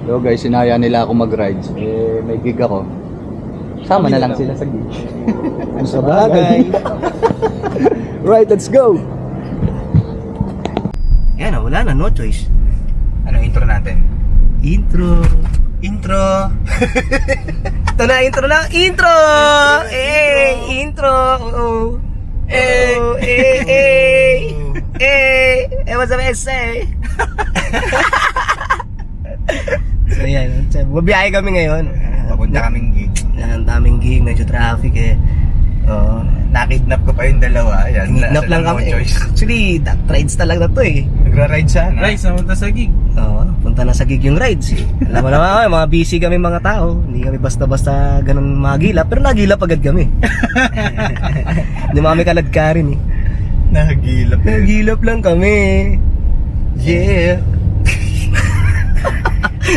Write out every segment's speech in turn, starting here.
Yo guys, sinaya nila ako mag-rides. Eh, may gig ako. Sama na lang sila sa gig. Ano sa bagay? Right, let's go! Yan, wala na, no choice. Anong intro natin? Intro. Ito na, intro na. Intro! Intro! Oo. What's up, essay? So yan, babiyahe kami ngayon. Papunta kaming gig. Ang daming gig, medyo traffic eh. Nakidnap ko pa yung dalawa. Yan, Kinidnap lang no kami. choice. Actually, that rides talaga to eh. Nagra-ride sana. Rides, namunta sa gig. Oo, punta na sa gig yung rides eh. Alam mo naman, mga busy kami mga tao. Hindi kami basta-basta ganun magilap, pero nagilap agad kami. Hindi mo kami kaladkarin eh. Nagilap. Nagilap lang kami. Yeah.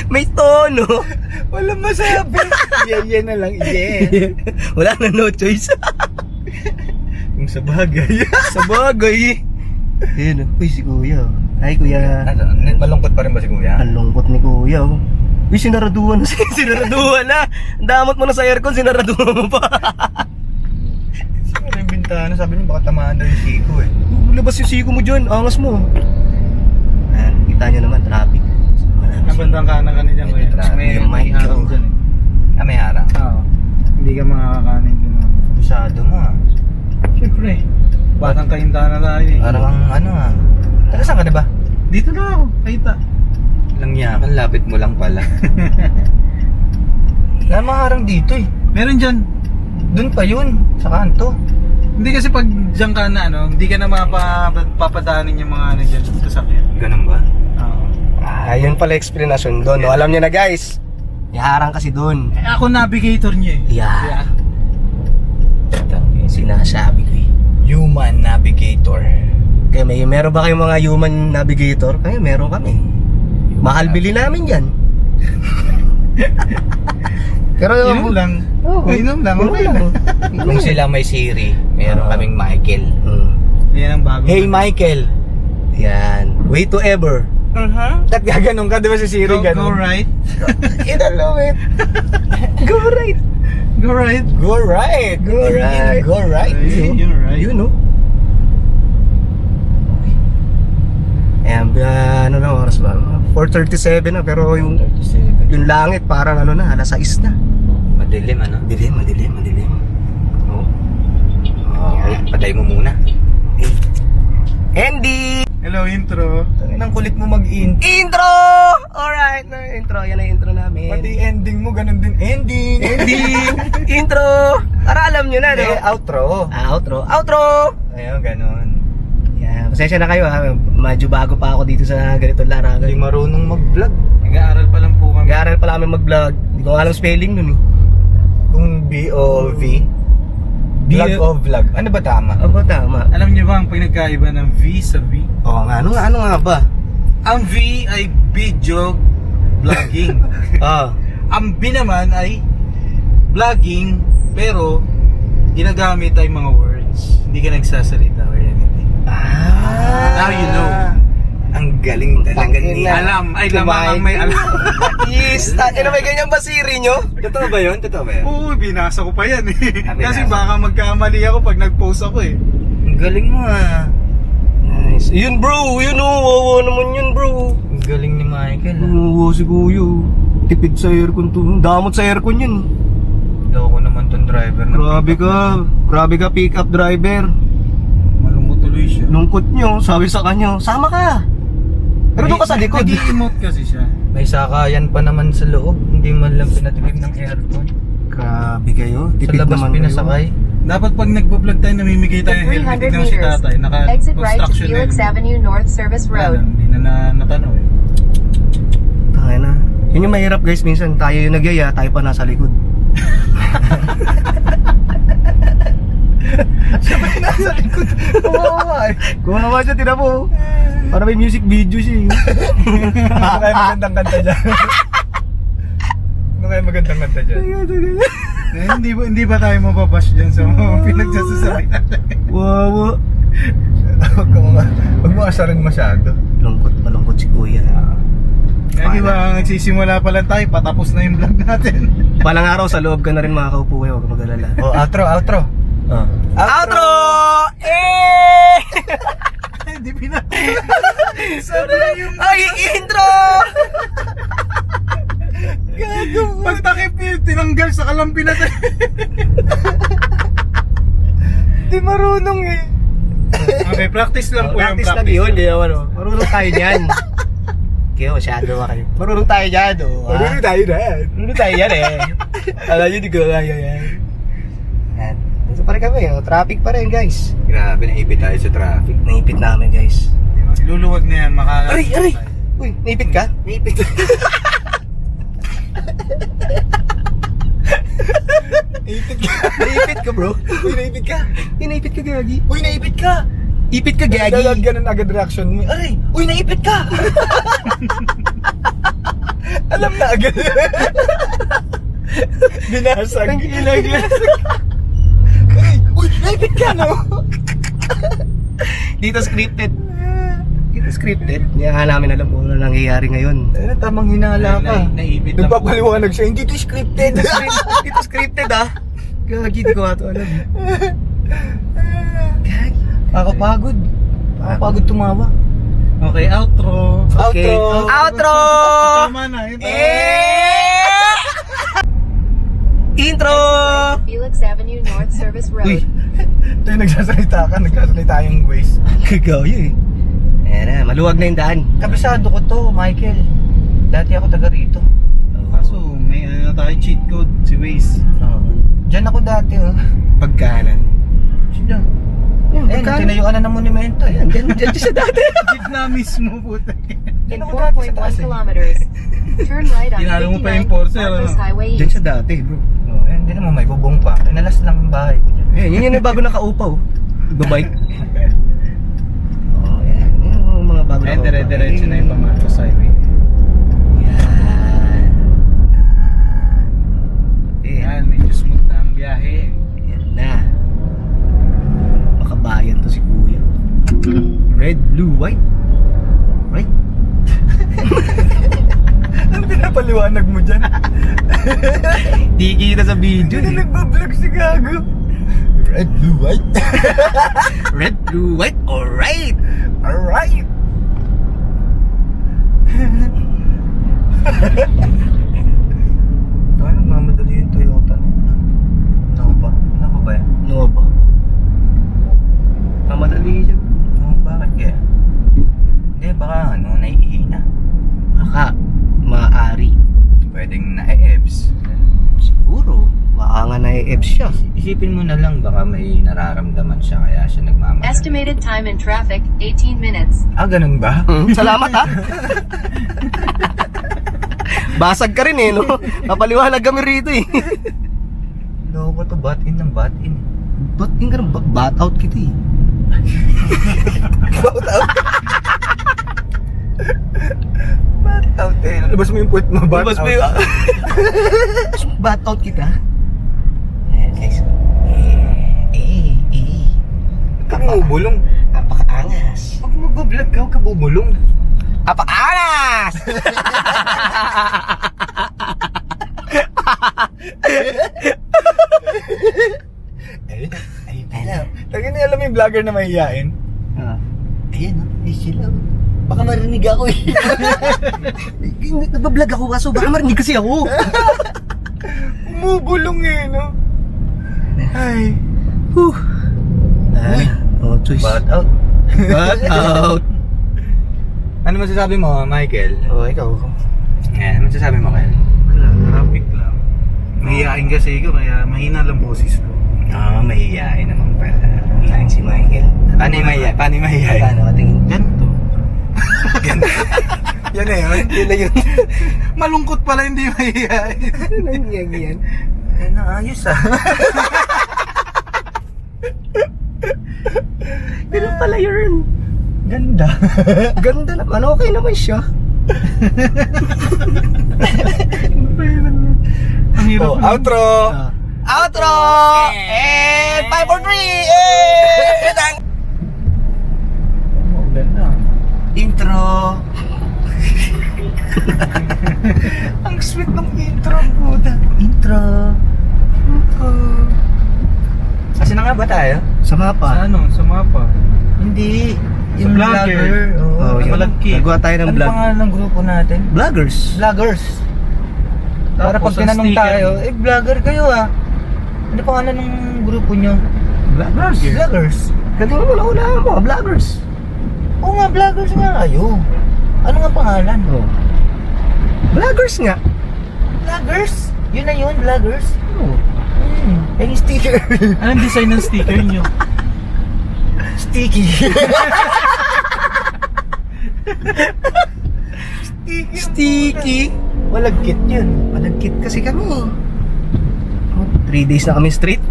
May tono. Wala masabi. Yeah na lang. Yeah. Wala na, no choice. Kung sa bagay. Sa bagay. Ayun, uy si kuya. Ay kuya. Ano, malungkot pa rin ba si kuya? Ang lungkot ni kuya. Uy, sinaraduhan na. Sinaraduhan na. Ang damot mo na sa aircon, sinaraduhan mo pa. Siguro yung bintana, sabi niya baka tamaan daw yung siko eh. Labas yung siko mo dyan, angas mo. Kita nyo naman, traffic. Nabandang kanan ka niyan, kuya. May Yung mic harang ko. dyan eh. Ah, may harang. Oo. Hindi ka makakakanin din. Masyado mo ah. Siyempre. Batang kahinta na tayo eh. Parang ano ah. Taga saan ka na ba? Dito na ako, kahita. Lang yakan, lapit mo lang pala. Wala mga harang dito eh. Meron dyan. Doon pa yun, sa kanto. Hindi kasi pag dyan ka na, hindi ka na mapapadanin yung mga ano dyan, sasakyan. Ganun ba? Oo. Yun pala explanation doon. No? Alam niyo na guys, iharang kasi doon. Eh, ako navigator niya eh. Yeah. Sinasabi ko eh. Human navigator. Kaya meron ba kayong mga human navigator? Kaya meron kami. Mahal bili namin yan. Pero Inom lang. Oo. Inom lang, okay lang. Kung sila may Siri, meron kaming Michael. Yan ang bago. Hey Michael! Yan. Way to ever. At gaganon ka, di ba si Siri Go right. Inalawit. Go right. Go right. Go right. Go right. Go right. Hey, you're right. You know. Ayan, ano na oras ba? 4:37 na, pero yung langit parang ano na, alas 6 na. Madilim ano? Madilim. Oh. Okay, patay mo muna. Andy! Hello, intro. Nang kulit mo mag-in. Intro! Alright, na intro. Yan ang intro namin. Pati ending mo, ganun din. Ending! Ending! Intro! Para alam nyo na, no? Outro. Outro! Ayun, ganun. Yan, pasensya na kayo ha. Medyo bago pa ako dito sa ganitong larangan. Hindi marunong mag-vlog. Nag-aaral pa lang po kami. Nag-aaral pala kami mag-vlog. Hindi ko alam spelling nun eh. Kung B-O-V. Vlog o vlog. Ano ba tama? Ano ba tama? Alam niyo ba ang pinagkaiba ng V sa V? Oo nga, ano nga ba? Ang V ay video vlogging. Ang B naman ay vlogging pero ginagamit ay mga words. Hindi ka nagsasalita or anything. Now you know. Ang galing talaga ni Alam, ay lamang ang may alam. Yes! May ganyan ba Siri nyo? Totoo ba yun? Totoo ba yun? Oo, binasa ko pa yan eh. binasa. Kasi baka magkamali ako pag nag-post ako eh. Ang galing mo ah. Nice. Yun bro, yun wawa naman yun bro. Ang galing ni Michael ah. Wawa si kuya. Tipid sa aircon to. Damot sa aircon yun. Loko naman tong driver. Grabe ka pick up driver. Malungkot tuloy siya. Lungkot nyo, sabi sa kanya, sama ka. Pero doon ka sa likod. Nag-i-emote kasi siya. May sakayan pa naman sa loob. Hindi man lang pinatikim ng aircon. Grabe kayo. Sa Tipid labas naman pinasakay. Dapat pag nagbablog tayo, namimigay tayo ng helmet. Tignan mo si tatay, Exit right to naka-construction Felix helmet. Avenue North Service Road. Hindi na natanaw eh. Tayo na. Yun yung mahirap guys, minsan tayo yung nagyaya, tayo pa nasa likod. Nasa likod. Kumawa siya, tira mo. Para may music video siya. Ano kaya magandang kanta dyan? Ano kaya magandang kanta dyan? Eh, hindi ba tayo mababash dyan sa mga pinagsasasabi natin? Wawa. Huwag mo asarin masyado. Malungkot si kuya. Kaya Di ba, nagsisimula pa lang tayo, patapos na yung vlog natin. Balang araw sa loob ka na rin makakaupo kayo, huwag ka mag-alala. Oh, outro. Outro! Hindi pinag... Ay, intro! Pagtakip yun, tinanggal sa kalampi natin. Di marunong eh. Okay, practice lang po yung Practice lang yun, kaya ano. Marunong tayo dyan. Kaya masyado ka kayo. Marunong tayo dyan, oh. Marunong tayo na. Marunong tayo dyan eh. Alam nyo, di ko kaya yan. Yan. Dito pa rin kami, oh. Traffic pa rin, guys. Grabe, naipit tayo sa traffic. Naipit namin, guys. Luluwag na yan, Aray! Uy, naipit ka? Naipit. Naipit ka, bro. Uy, naipit ka. Naipit ka, Gagi. Uy, naipit ka. Ipit ka, Gagi. Dalag ganun agad reaction mo. Aray, uy, naipit ka. Alam na agad. Binasag. Ang ilag. Aray, uy, naipit ka, no? Dito scripted. Dito scripted. Hindi nga namin alam kung ano nangyayari ngayon. Ano, tamang hinala ka. Naipit lang. Nagpapaliwanag siya, hindi to scripted. Dito scripted, ah. Gagi, di ko nga ito alam. Gagi. Nakakapagod. Nakakapagod tumawa. Okay, outro. Okay. Outro. Outro! Tama na. Intro! Felix Avenue North Service Road. Uy, Ito yung nagsasalita yung Waze. kagayo eh. Ayan na, maluwag na yung daan. Kabisado ko to, Michael. Dati ako taga rito. Kaso, may ano tayo cheat code, si Waze. Diyan ako dati, oh. Pagkanan. Sila. Yung Eh, tinayuan na ng monumento, eh. Diyan sa dati. Gitna mismo puta. In 4.1 kilometers. Turn right on Tinalo mo pa yung 59 Porcer, Marcos ano? Highway Diyan East. sa dati, bro. Oh, eh, hindi naman may bubong pa. Inalas lang ang bahay ko dyan. Ayan, yun yung bago nakaupaw. Iba-bike. Oh, yan. Yan yung mga bago Ayun, nakaupaw. dire-diretso na yung Pamarcos Highway. Yan. Yan, medyo smooth na ang biyahe. Yan na. Makabayan to si Kuya. Red, blue, white. Right? Ano pinapaliwanag mo dyan? Di kita sa video. Hindi nagbablog si Gago. Red, blue, white. Red, blue, white. Alright. Alright. Kaya nagmamadali yung Toyota na yun. Ano ba? Ano ba yan? No ba? Mamadali siya. Bakit kaya? Hindi, baka ano, naiihina. Baka. Maaari. Pwedeng na-EBS. Siguro. Baka nga na-EF siya. Isipin mo na lang, baka may nararamdaman siya kaya siya nagmamadali. Estimated time in traffic, 18 minutes. Ah, ganun ba? Salamat ha. Basag ka rin eh, no? Napaliwanag kami rito eh. Loko to, bat-in ng bat-in. Ba't yung ganun? Bat out kita eh. Bat-out eh. Labas mo yung puwet mo, bat-out. Labas mo yung... Bat out kita. Ayan guys. Huwag mo bubulong. Apakaangas. Pag mag-vlog ka, huwag ka bubulong. Apakaangas! Tagay na alam mo yung vlogger na mahihiyain. Ayan, eh sila. Baka marinig ako eh. Nagbablog ako kaso baka marinig kasi ako. Umubulong eh, no? Ay. Whew. Ay, oh choice. Bat out. Bat out. Ano masasabi mo, Michael? Oh, ikaw. Ano masasabi mo, Kyle? Wala, traffic lang. Mahihain kasi ko, kaya mahina lang boses ko. Mahihiyain naman pala. Ilan si Michael. Paano yung mahihiyain? Paano yung mahihiyain? Paano ka tingin? Ganito. Yan na yun. Yun na yun. Malungkot pala hindi mahihain. Nangyayag yan. Ayos ah. Ganun pala yun. Ganda. Ganda naman. Okay naman siya. Ang hirap. Oh, outro. Outro! And 5, 4, 3! Ganda. Intro! sweet ng intro, puta. Intro. Kasi na nga ba tayo? Sa mapa. Sa ano? Sa mapa. Hindi. Sa vlogger. Oh, yun. Malagkit. Nagawa tayo ng Ano vlog. pangalan ng grupo natin? Vloggers. Vloggers. Para Tapos pag ang tinanong sticker. tayo, vlogger kayo ah. Ano pangalan ng grupo nyo? Vloggers. Vloggers. Kasi wala mo, vloggers. Oo nga, vloggers nga kayo. Ano nga pangalan? Oh. Vloggers nga. Vloggers? Yun na yun, vloggers? Oh. Yung sticker. Anong design ng sticker nyo? Sticky. Sticky. Malagkit yun. Malagkit kasi kami. 3 days na kami straight.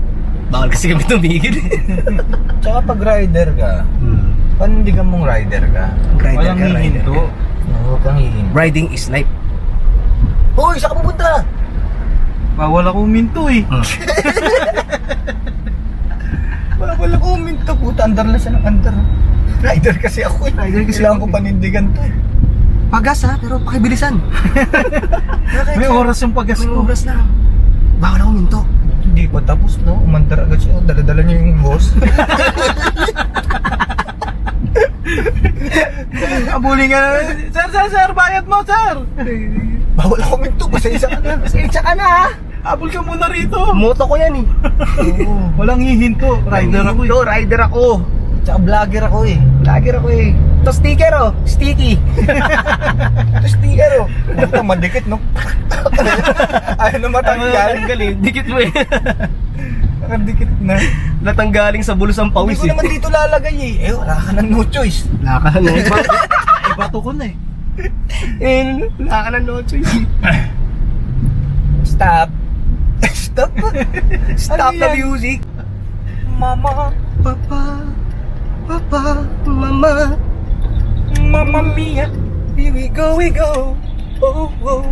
Bawal kasi kami tumigil. Tsaka pag rider ka, panindigan mong rider ka. Rider Walang ka, rider hihinto. ka. Huwag kang hihinto. Riding is life. Hoy, saan ka pupunta? Bawal ako uminto eh. Wala ko uminto, puta. Andar lang siya ng andar. Rider kasi ako eh. Rider kasi Kailangan ako ko panindigan to eh. Pagas ha, pero pakibilisan. May oras yung paggas May ko. oras na. Bawal ako minto. Hindi pa tapos no, umandar agad siya. Dala-dala niya yung boss. Abuli nga na. Sir, bayad mo, sir. Bawal ako minto, pasensya ka na. Pasensya ka na ha. Abol ka muna rito. Moto ko yan eh. Walang hihinto. Rider ako eh. Rider ako. Tsaka vlogger ako eh. Vlogger ako eh. To sticker oh, sticky. Tapos sticker oh. Puta, madikit no. Ayaw na matanggal. Galing, dikit mo eh. Nakadikit na. Natanggaling sa bulos ang Hindi pawis ko eh. naman dito lalagay eh. Eh, wala ka na no choice. Wala ka na. Ibato ko na eh. Wala ka na no choice. Stop. Stop. Stop Ano the yan? music. Mama. Papa, Papa, Mama, Mama mia. here we go, we go. Oh, oh,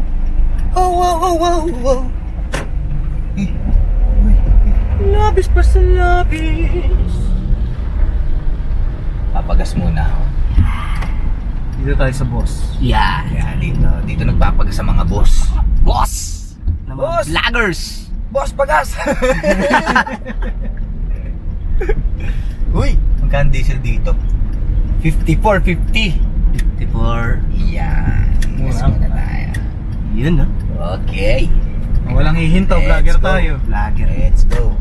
oh, oh, oh, oh, oh. Labis pa sa labis. Papagas muna ako. Dito tayo sa boss. Yeah. Kaya dito nagpapagas sa mga boss. Boss! Ng mga Boss! vloggers! Boss, pagas! Uy, magkano diesel dito? 54.50. 54. Yan. Gas muna tayo. Yun no? Okay. Walang hihinto. Let's Vlogger go. tayo. Vlogger. Let's go.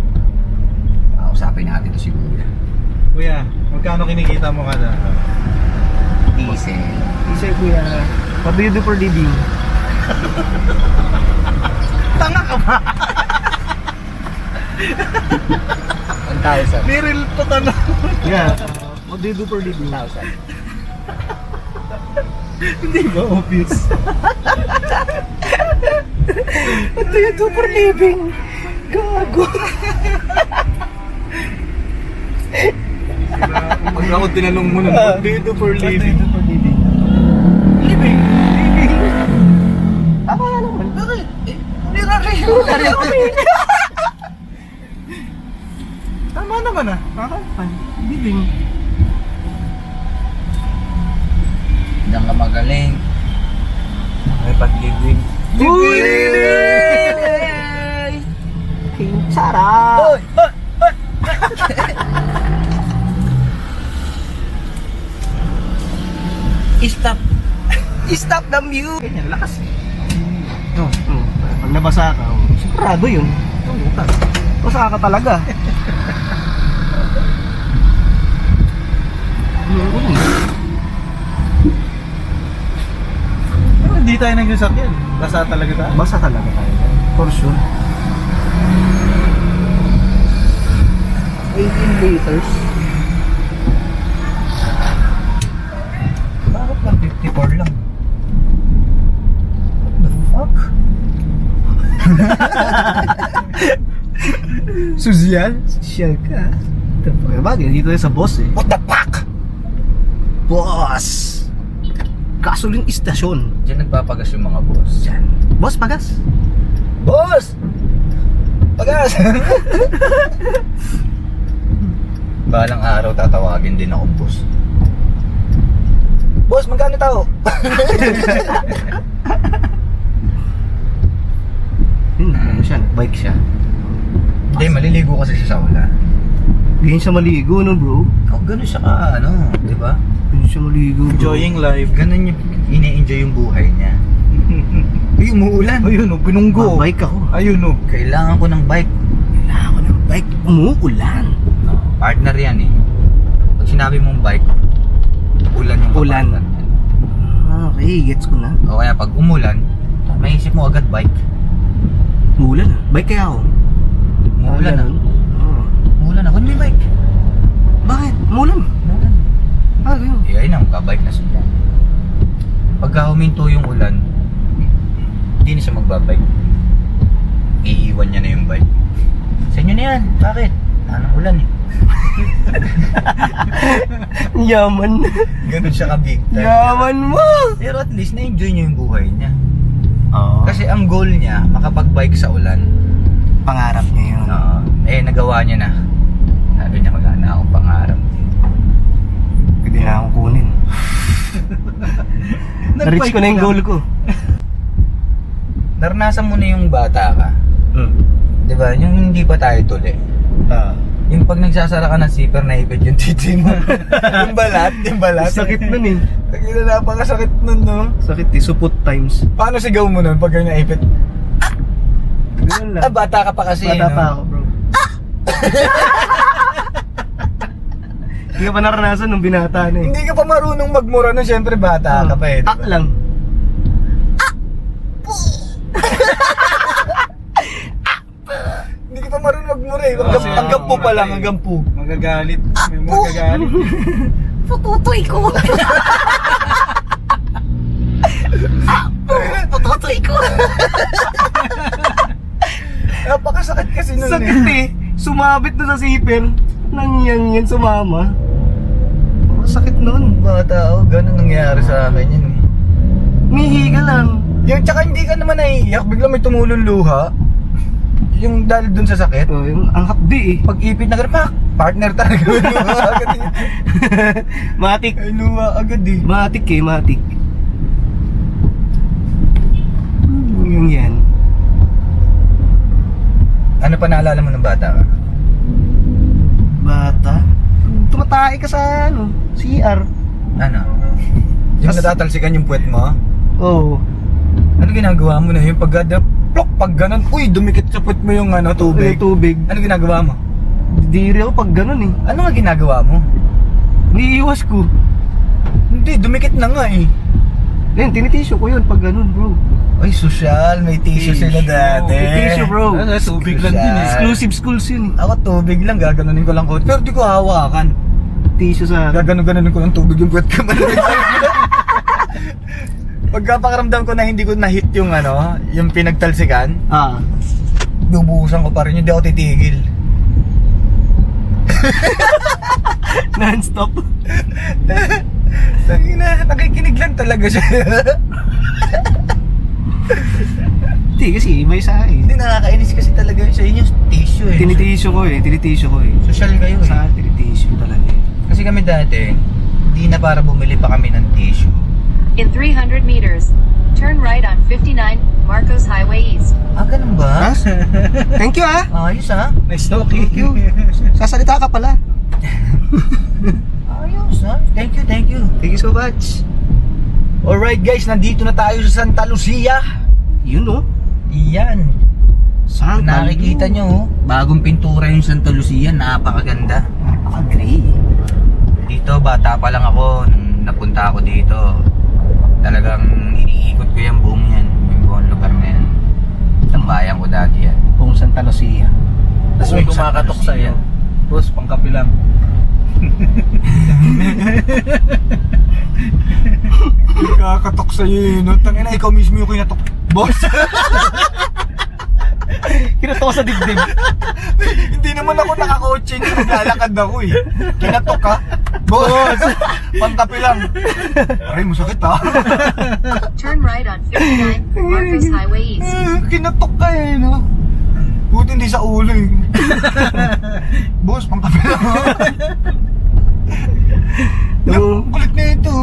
Kausapin natin to siguro. Kuya, magkano kinikita mo kada? Diesel. Isa kuya. What do you do for living? Tanga ka ba? 1,000. Niril to tanong. Yeah. What do you do for living? 1,000. Hindi ba obvious? What do you do for living? Gago. Pag ako tinanong mo na, what do you do for living? for living? Living. Tama nga naman. Bakit? Niraril mo. Tama naman ah. Living. Diyan ka magaling. May pag-living. Uy! King Sarap! Hoy! Hoy! Hoy! Stop. Stop the music! Ganyan, lakas. No. Pag nabasa ka, Sigurado yun. Basa ka talaga. pero hindi tayo nagsasakyan. Basa talaga tayo. Basa talaga tayo. For sure. 18 liters. Bakit lang 54 lang? What the fuck? Suzyal? Suzyal ka. Bagay, dito tayo sa boss eh. What the fuck? Boss! Gasoline istasyon. Diyan nagpapagas yung mga boss. Diyan. Boss, pagas. Boss! Pagas! Balang araw tatawagin din ako, boss. Boss, magkano tao? nagbabike siya. Hindi, maliligo kasi siya sa ulan. Ganyan siya maligo, no bro? Oh, ganun siya ka, di ba? Ganyan siya maligo, bro. Enjoying life. Ganun yung ini-enjoy yung buhay niya. Uy, umuulan. Ayun oh, pinunggo. Bike ako. Ayun oh. Kailangan ko ng bike. Kailangan ko ng bike. Umuulan. Partner yan eh. Pag sinabi mong bike, ulan yung Ulan. kapartner niyan. Okay, gets ko na. O kaya pag umulan, maisip mo agad bike. Umuulan ah. Bike kaya ako. Umuulan na. Oo. Umuulan na. Kung may bike. Bakit? Umuulan. Umuulan. Ganyan. Eh, ayun na, magka-bike na siya. Pagka huminto yung ulan, hindi na siya magbabike. Iiwan niya na yung bike. Sa inyo na yan. Bakit? Anong ulan eh. Yaman. Ganun siya ka-big time. Yaman mo. Pero at least na-enjoy niya yung buhay niya. Oo. Kasi ang goal niya, makapag-bike sa ulan. Pangarap niya yun. Oo. Eh, nagawa niya na. Sabi niya, wala na akong pangarap. Pwede na akong kunin. Na-reach ko na yung goal ko. Naranasan mo na yung bata ka. Di ba? Yung hindi pa tayo tuli. Yung pag nagsasara ka ng zipper, naipit yung titi mo. Yung balat, yung balat. Sakit nun eh. Sakit na, napakasakit nun, no? Sakit eh. Supot times. Paano sigaw mo nun pag yung naipit? Ganun lang. Bata ka pa kasi, Bata no? pa ako, bro. Hindi ka pa naranasan nung binata na eh. Hindi ka pa marunong magmura nun, syempre bata ka pa eh. Diba? Tak lang. Hindi ka pa marunong magmura eh. Hanggang po pa lang, hanggang po. Magagalit. May magagalit. Pututoy ko. Pututoy ko. Napakasakit kasi nun Sakit eh. Sumabit na sa zipper. Nangyan yan sumama. Sakit nun. Bata ako, ganun nangyari sa akin yun eh. Mihi ka lang. Yung tsaka hindi ka naman naiiyak, bigla may tumulong luha. Yung dahil dun sa sakit. Oh, yung ang hapdi eh. Pag ipit na gano'n, partner talaga. Luha agad eh. Matik. Ay, luha agad eh. Matik eh, matik. Yung yan. Ano pa naalala mo ng bata ka? Bata? Tumatay ka sa ano, CR. Ano? Yung natatalsikan yung puwet mo? Oo. Ano ginagawa mo na yung plok, pag ganun, uy, dumikit sa puwet mo yung tubig. Yung tubig. Ano ginagawa mo? Diri ako pag ganun eh. Ano nga ginagawa mo? Niiwas ko. Hindi, dumikit na nga eh. Yan, tinitisyo ko yun pag ganun bro. Ay, social, may tissue sila dati. May tissue bro. Tubig lang din eh. Exclusive schools yun eh. Ako tubig lang, gaganunin ko lang ko. Pero di ko hawakan. Tissue sa akin. Gaganon-ganonin ko ng tubig yung puwet ko. Pagkapakaramdam ko na hindi ko na-hit yung yung pinagtalsikan, Ah. bubuhusan ko pa rin, hindi ako titigil. Non-stop. Nakikinig lang talaga siya. Hindi kasi iba sa akin. Hindi, nakakainis kasi talaga siya. Yun yung tissue eh. Tinitisyo ko eh. Tinitisyo ko eh. Social kayo eh. Sa akin, tinitisyo talaga eh. Kasi kami dati, hindi na para bumili pa kami ng tissue. In 300 meters, turn right on 59 Marcos Highway East. Ah, ganun ba? Thank you ah. Ayos ah. Nice talking. Thank you. Sasalita ka pala. Ayos ah. Thank you, thank you. Thank you so much. Alright guys, nandito na tayo sa Santa Lucia. Yun oh. Iyan. Saan? Nakikita nyo, bagong pintura yung Santa Lucia, napakaganda. Napaka-gray. Dito, bata pa lang ako, nung napunta ako dito. Talagang iniikot ko yung buong yan, yung buong lugar na yan. Ang bayan ko dati yan. Kung Santa Lucia. Tapos may kumakatok sa'yo. Boss, pangkapi lang. Kakatok sa'yo yun, no? Tangina, ikaw mismo yung kinatok. Boss! Kinatok sa dibdib. Hindi naman ako naka-coaching, naglalakad ako eh. Kinatok ka? Boss! Pangkapi lang. Aray, masakit ha? Turn right on 59 Marcos Highway East. Kinatok ka eh, no? Buti hindi sa ulo eh. Boss, pangkapi lang ha? Ang kulit na ito.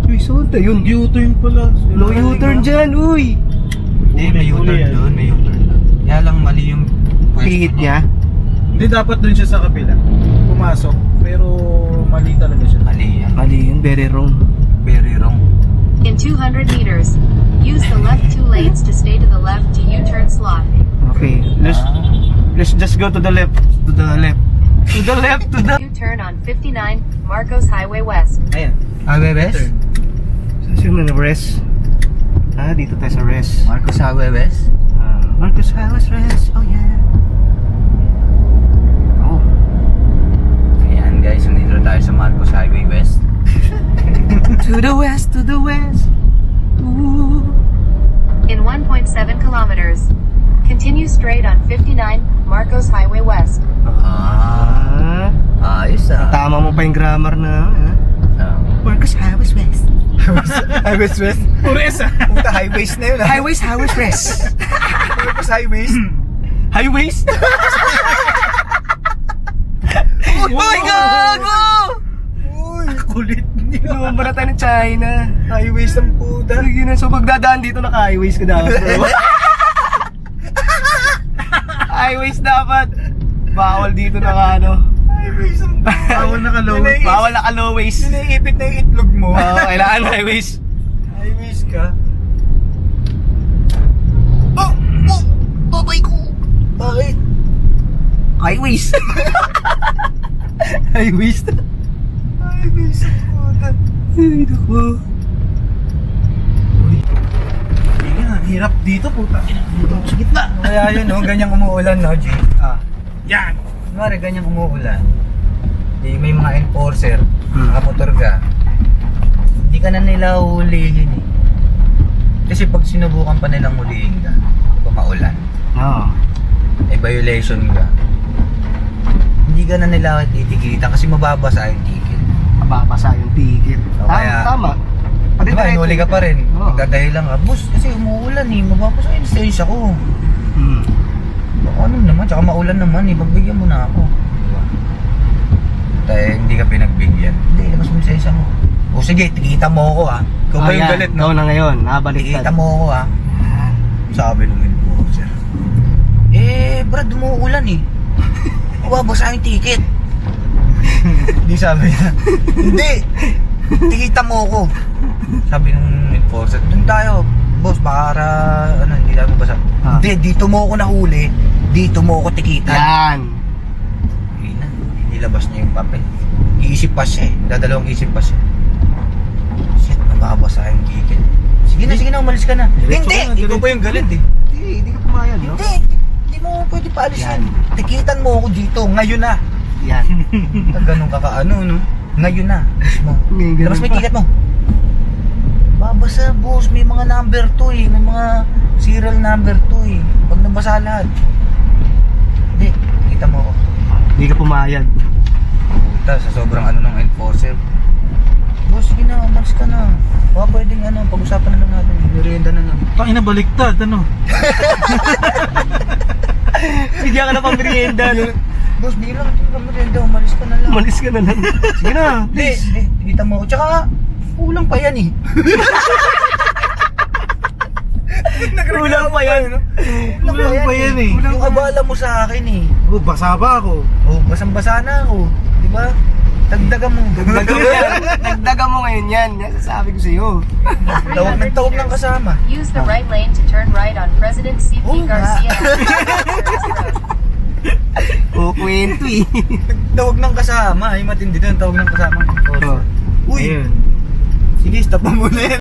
Uy, saan tayo yun? U-turn pala. No U-turn dyan, uy. Hindi, may U-turn doon, may U-turn doon. Kaya lang mali yung pwesto Pihit niya. Hindi dapat dun siya sa kabila. Pumasok. Pero mali talaga siya. Mali yan. Mali yun, very wrong. Very wrong. In 200 meters, use the left 2 lanes to stay to the left to U-turn slot. Okay, let's just go to the left. To the left. To the left, to the... U-turn on 59 Marcos Highway West. Ayan. West? Sino na rest? Ah, dito tayo sa rest. Marcos Highway West? Marcos Highway rest. Oh yeah. Oh. Ayan guys, nandito tayo sa Marcos Highway West. To the west, to the west. Ooh. In 1.7 kilometers, continue straight on 59 Marcos Highway West. Ah, ayos ah. Tama mo pa yung grammar na. Marcos Highway West. Highways West? Pures ah. Puta, highways na yun ah. Highways West. Marcos Highways? Highways? Uy, gago! Uy, kulit niya. Lumamba na tayo ng China. Highways ng puta. Sige na, so pagdadaan dito naka-highways ka dapat. Bro. Highways dapat. Bawal dito naka ano. Highways ng Bawal naka-low. Bawal naka-loways. Sinaipit na yung itlog mo. Oo, kailangan highways. Highways ka? Babay ko. Bakit? Highways. Highways. Highways ng puta. Ay, naku. Ayan, hirap dito puta. Dito sa gitna. Kaya yun no, ganyang umuulan no, G. Yan. Kunwari, ganyang umuulan. May mga enforcer, Hmm. nakamotor ka. Hindi ka na nila hulihin eh. Kasi pag sinubukan pa nilang hulihin ka, kung maulan, Oo. may violation ka, hindi ka na nila titikitan kasi mababasa yung ticket. Mapapasa yung ticket. O kaya- Tama. Diba, hinuli ka pa rin. Oo. Magdadahilan ka, boss, kasi umuulan eh, mababasa yung lisensya ko. Hmm. Ano naman, tsaka maulan naman eh, pagbigyan mo na ako. Diba? Tayo, hindi ka pinagbigyan. Hindi, labas mo yung lisensya mo. O sige, tikita mo ako ah. Ikaw ba yung galit, Ikaw no? na ngayon, nabaliktad. Tikita mo ako ah. Sabi nung enforcer. Brad, umuulan eh. Mababasa yung ticket. Hindi sabi niya. Hindi! Tikita mo ako. Sabi nung enforcer, dun tayo. Boss, baka hindi tayo mabasa. Ah. Hindi, dito mo ako nahuli. Dito mo ako tikitan. Yan. Hindi na, nilabas niya yung papel. Iisip pa siya eh. Dadalawang isip pa siya. Shit, mababasa yung ticket. Sige na, umalis ka na. Diretso Hindi! ka na, Ikaw ba yung galit eh? Hindi ka pumayag, no? Hindi mo pwede paalisin. Yan. Tikitan mo ako dito, ngayon na. Yan. Ganun ka kaano, no? Ngayon na. Mo. Ganun Labas mo yung pa. ticket mo. Babasa, boss. May mga number to eh. May mga serial number to eh. Pag nabasa lahat. Hindi, tikita mo ako. Hindi ka pumayag. Puta, sa sobrang ano ng enforcer. Boss, sige na, umalis ka na. Baka pwedeng pag-usapan na lang natin. Merienda na lang. Tangina baliktad, ano? Bigyan ka na pang merienda. No? Boss, bigyan lang ito ng merienda. Umalis ka na lang. Umalis ka na lang. Sige na. Hindi, tikita mo ako. Tsaka, kulang pa yan eh. Kulang pa yan. Kulang pa yan eh. Yung abala mo sa akin eh. Oh, basa ba ako? Oh, basang-basa na ako. Di ba? Dagdagan mo. Dagdagan mo yan. Dagdagan mo ngayon yan. Yan sasabi ko sa'yo. Tawag ng kasama. Use the right lane to turn right on President C.P. Oh, Garcia. O, kwento eh. Tawag ng kasama. Ay, matindi doon. Tawag ng kasama. Oh. Uy! Ayun. Sige, stop mo muna yan.